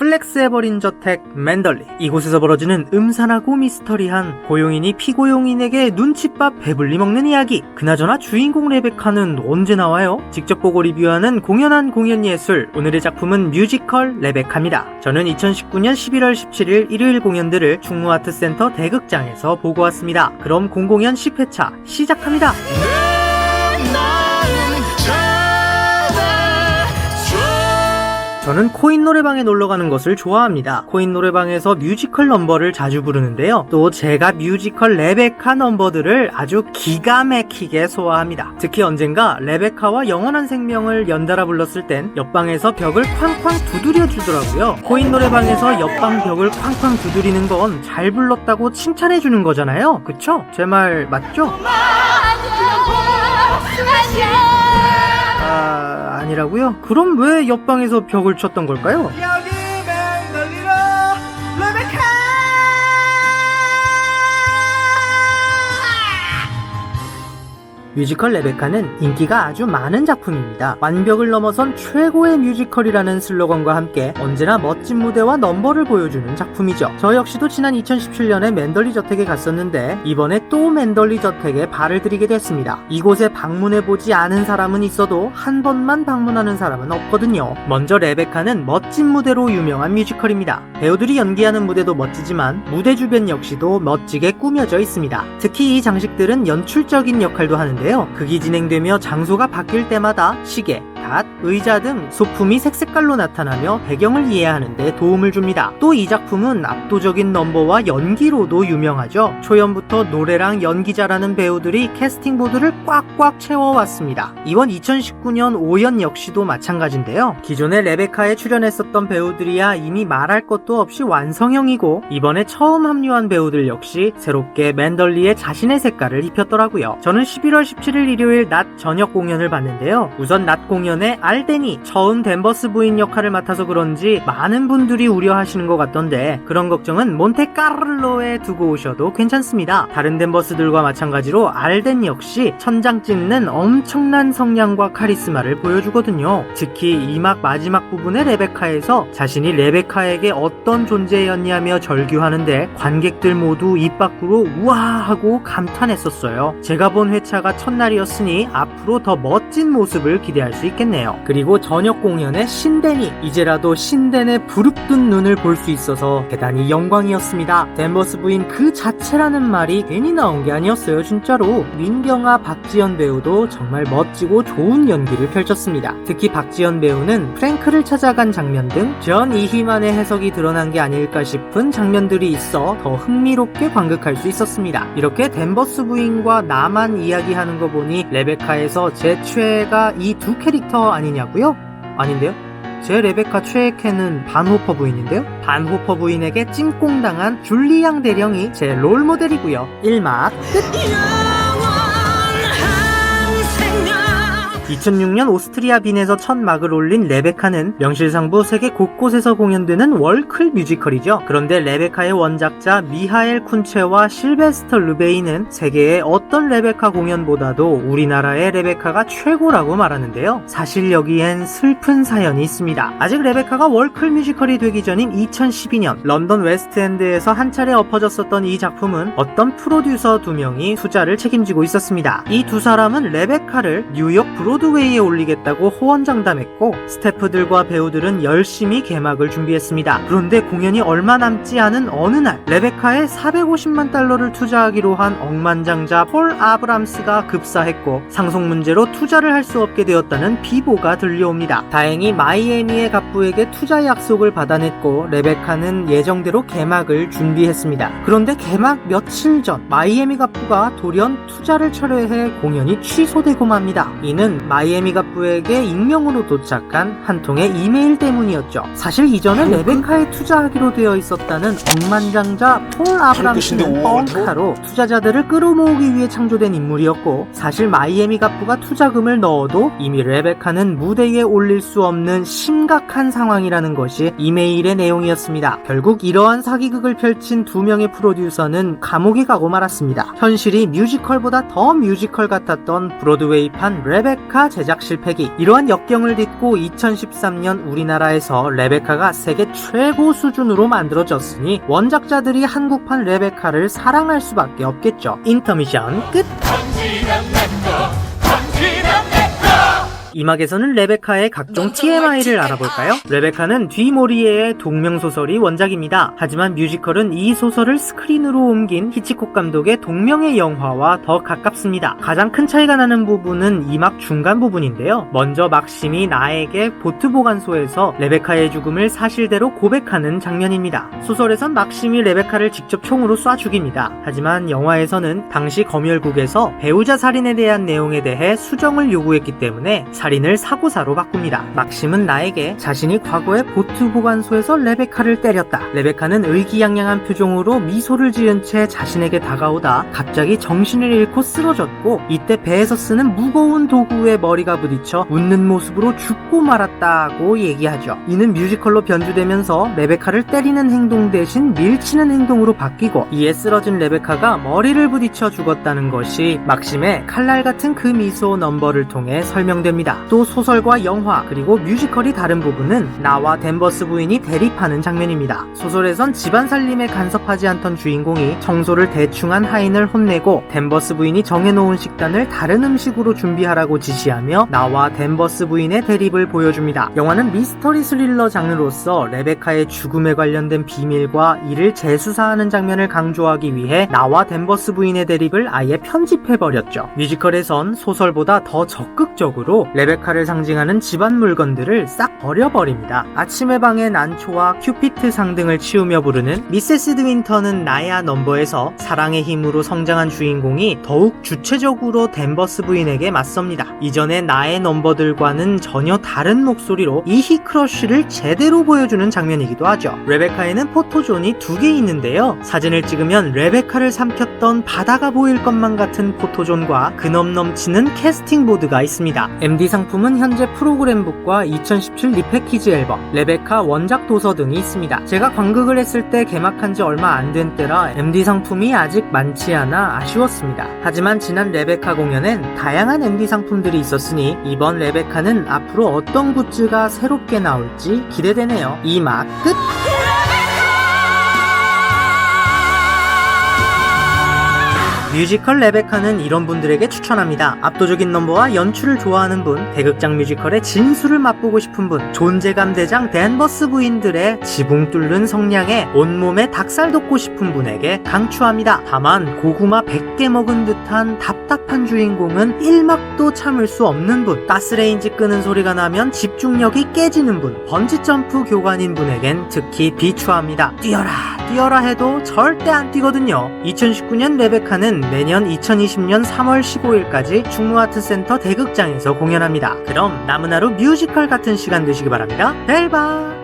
플렉스해버린 저택 맨덜리. 이곳에서 벌어지는 음산하고 미스터리한 고용인이 피고용인에게 눈칫밥 배불리 먹는 이야기. 그나저나 주인공 레베카는 언제 나와요? 직접 보고 리뷰하는 공연한 공연예술. 오늘의 작품은 뮤지컬 레베카입니다. 저는 2019년 11월 17일 일요일 공연들을 충무아트센터 대극장에서 보고 왔습니다. 그럼 공공연 10회차 시작합니다. 저는 코인 노래방에 놀러가는 것을 좋아합니다. 코인 노래방에서 뮤지컬 넘버를 자주 부르는데요. 또 제가 뮤지컬 레베카 넘버들을 아주 기가 막히게 소화합니다. 특히 언젠가 레베카와 영원한 생명을 연달아 불렀을 땐 옆방에서 벽을 쾅쾅 두드려 주더라고요. 코인 노래방에서 옆방 벽을 쾅쾅 두드리는 건 잘 불렀다고 칭찬해 주는 거잖아요. 그쵸? 제 말 맞죠? 아니라고요? 그럼 왜 옆방에서 벽을 쳤던 걸까요? 여기 맨널리로 레베카. 뮤지컬 레베카는 인기가 아주 많은 작품입니다. 완벽을 넘어선 최고의 뮤지컬이라는 슬로건과 함께 언제나 멋진 무대와 넘버를 보여주는 작품이죠. 저 역시도 지난 2017년에 맨덜리 저택에 갔었는데 이번에 또 맨덜리 저택에 발을 들이게 됐습니다. 이곳에 방문해보지 않은 사람은 있어도 한 번만 방문하는 사람은 없거든요. 먼저 레베카는 멋진 무대로 유명한 뮤지컬입니다. 배우들이 연기하는 무대도 멋지지만 무대 주변 역시도 멋지게 꾸며져 있습니다. 특히 이 장식들은 연출적인 역할도 하는데 극이 진행되며 장소가 바뀔 때마다 시계, 닷, 의자 등 소품이 색색깔로 나타나며 배경을 이해하는 데 도움을 줍니다. 또 이 작품은 압도적인 넘버와 연기로도 유명하죠. 초연부터 노래랑 연기 잘하는 배우들이 캐스팅보드를 꽉꽉 채워왔습니다. 이번 2019년 오연 역시도 마찬가지인데요. 기존에 레베카에 출연했었던 배우들이야 이미 말할 것도 없이 완성형이고 이번에 처음 합류한 배우들 역시 새롭게 맨덜리에 자신의 색깔을 입혔더라고요. 저는 11월 17일 일요일 낮 저녁 공연을 봤는데요. 우선 낮 공연에 알덴이 처음 댄버스 부인 역할을 맡아서 그런지 많은 분들이 우려하시는 것 같던데 그런 걱정은 몬테카를로에 두고 오셔도 괜찮습니다. 다른 댄버스들과 마찬가지로 알덴 역시 천장 찍는 엄청난 성량과 카리스마를 보여주거든요. 특히 2막 마지막 부분의 레베카에서 자신이 레베카에게 어떤 존재였냐며 절규하는데 관객들 모두 입 밖으로 우와 하고 감탄했었어요. 제가 본 회차가 첫날이었으니 앞으로 더 멋진 모습을 기대할 수 있겠네요. 그리고 저녁 공연에 신덴이 이제라도 신덴의 부릅뜬 눈을 볼 수 있어서 대단히 영광이었습니다. 댄버스 부인 그 자체라는 말이 괜히 나온 게 아니었어요. 진짜로 민경아, 박지연 배우도 정말 멋지고 좋은 연기를 펼쳤습니다. 특히 박지연 배우는 프랭크를 찾아간 장면 등 전 이희만의 해석이 드러난 게 아닐까 싶은 장면들이 있어 더 흥미롭게 관극할 수 있었습니다. 이렇게 댄버스 부인과 나만 이야기하는 거 보니 레베카에서 제 최애가 이 두 캐릭터 아니냐고요? 아닌데요? 제 레베카 최애 캔은 반호퍼 부인인데요? 반호퍼 부인에게 찜꽁당한 줄리앙 대령이 제 롤모델이고요. 1막 끝! 2006년 오스트리아 빈에서 첫 막을 올린 레베카는 명실상부 세계 곳곳에서 공연되는 월클 뮤지컬이죠. 그런데 레베카의 원작자 미하엘 쿤체와 실베스터 르베이는 세계의 어떤 레베카 공연보다도 우리나라의 레베카가 최고라고 말하는데요. 사실 여기엔 슬픈 사연이 있습니다. 아직 레베카가 월클 뮤지컬이 되기 전인 2012년 런던 웨스트엔드에서 한 차례 엎어졌었던 이 작품은 어떤 프로듀서 2명이 투자를 책임지고 있었습니다. 이 두 사람은 레베카를 뉴욕 브로드웨이에 올리겠다고 호언장담했고 스태프들과 배우들은 열심히 개막을 준비했습니다. 그런데 공연이 얼마 남지 않은 어느 날 레베카에 450만 달러를 투자하기로 한 억만장자 폴 아브람스가 급사했고 상속 문제로 투자를 할 수 없게 되었다는 비보가 들려옵니다. 다행히 마이애미의 갑부에게 투자 약속을 받아냈고 레베카는 예정대로 개막을 준비했습니다. 그런데 개막 며칠 전 마이애미 갑부가 돌연 투자를 철회해 공연이 취소되고 맙니다. 이는 마이애미 갑부에게 익명으로 도착한 한 통의 이메일 때문이었죠. 사실 이전에 레베카에 투자하기로 되어 있었다는 억만장자 폴 아브람스는 뻥카로 투자자들을 끌어모으기 위해 창조된 인물이었고 사실 마이애미 갑부가 투자금을 넣어도 이미 레베카는 무대 위에 올릴 수 없는 심각한 상황이라는 것이 이메일의 내용이었습니다. 결국 이러한 사기극을 펼친 두 명의 프로듀서는 감옥에 가고 말았습니다. 현실이 뮤지컬보다 더 뮤지컬 같았던 브로드웨이판 레베카 레베카 제작 실패기. 이러한 역경을 딛고 2013년 우리나라에서 레베카가 세계 최고 수준으로 만들어졌으니 원작자들이 한국판 레베카를 사랑할 수밖에 없겠죠. 인터미션 끝! 이 막에서는 레베카의 각종 TMI를 알아볼까요? 레베카는 뒤모리에의 동명소설이 원작입니다. 하지만 뮤지컬은 이 소설을 스크린으로 옮긴 히치콕 감독의 동명의 영화와 더 가깝습니다. 가장 큰 차이가 나는 부분은 이 막 중간 부분인데요. 먼저 막심이 나에게 보트 보관소에서 레베카의 죽음을 사실대로 고백하는 장면입니다. 소설에선 막심이 레베카를 직접 총으로 쏴 죽입니다. 하지만 영화에서는 당시 검열국에서 배우자 살인에 대한 내용에 대해 수정을 요구했기 때문에 살인을 사고사로 바꿉니다. 막심은 나에게 자신이 과거에 보트 보관소에서 레베카를 때렸다. 레베카는 의기양양한 표정으로 미소를 지은 채 자신에게 다가오다 갑자기 정신을 잃고 쓰러졌고 이때 배에서 쓰는 무거운 도구에 머리가 부딪혀 웃는 모습으로 죽고 말았다고 얘기하죠. 이는 뮤지컬로 변주되면서 레베카를 때리는 행동 대신 밀치는 행동으로 바뀌고 이에 쓰러진 레베카가 머리를 부딪혀 죽었다는 것이 막심의 칼날 같은 그 미소 넘버를 통해 설명됩니다. 또 소설과 영화 그리고 뮤지컬이 다른 부분은 나와 댄버스 부인이 대립하는 장면입니다. 소설에선 집안 살림에 간섭하지 않던 주인공이 청소를 대충한 하인을 혼내고 댄버스 부인이 정해놓은 식단을 다른 음식으로 준비하라고 지시하며 나와 댄버스 부인의 대립을 보여줍니다. 영화는 미스터리 스릴러 장르로서 레베카의 죽음에 관련된 비밀과 이를 재수사하는 장면을 강조하기 위해 나와 댄버스 부인의 대립을 아예 편집해버렸죠. 뮤지컬에선 소설보다 더 적극적으로 레베카를 상징하는 집안 물건들을 싹 버려버립니다. 아침의 방에 난초와 큐피트 상 등을 치우며 부르는 미세스 윈터는 나야 넘버에서 사랑의 힘으로 성장한 주인공이 더욱 주체적으로 댄버스 부인에게 맞섭니다. 이전의 나의 넘버들과는 전혀 다른 목소리로 이히 크러쉬를 제대로 보여주는 장면이기도 하죠. 레베카에는 포토존이 2개 있는데요. 사진을 찍으면 레베카를 삼켰던 바다가 보일 것만 같은 포토존과 근엄 넘치는 캐스팅 보드가 있습니다. MD 상품은 현재 프로그램북과 2017 리패키지 앨범, 레베카 원작 도서 등이 있습니다. 제가 관극을 했을 때 개막한 지 얼마 안 된 때라 MD 상품이 아직 많지 않아 아쉬웠습니다. 하지만 지난 레베카 공연엔 다양한 MD 상품들이 있었으니 이번 레베카는 앞으로 어떤 굿즈가 새롭게 나올지 기대되네요. 이 막 끝! 뮤지컬 레베카는 이런 분들에게 추천합니다. 압도적인 넘버와 연출을 좋아하는 분, 대극장 뮤지컬의 진수를 맛보고 싶은 분, 존재감 대장 댄버스 부인들의 지붕 뚫는 성량에 온몸에 닭살 돋고 싶은 분에게 강추합니다. 다만 고구마 100개 먹은 듯한 답답한 주인공은 1막도 참을 수 없는 분, 가스레인지 끄는 소리가 나면 집중력이 깨지는 분, 번지점프 교관인 분에겐 특히 비추합니다. 뛰어라 해도 절대 안 뛰거든요. 2019년 레베카는 내년 2020년 3월 15일까지 충무아트센터 대극장에서 공연합니다. 그럼 남은 하루 뮤지컬 같은 시간 되시기 바랍니다. 벨바!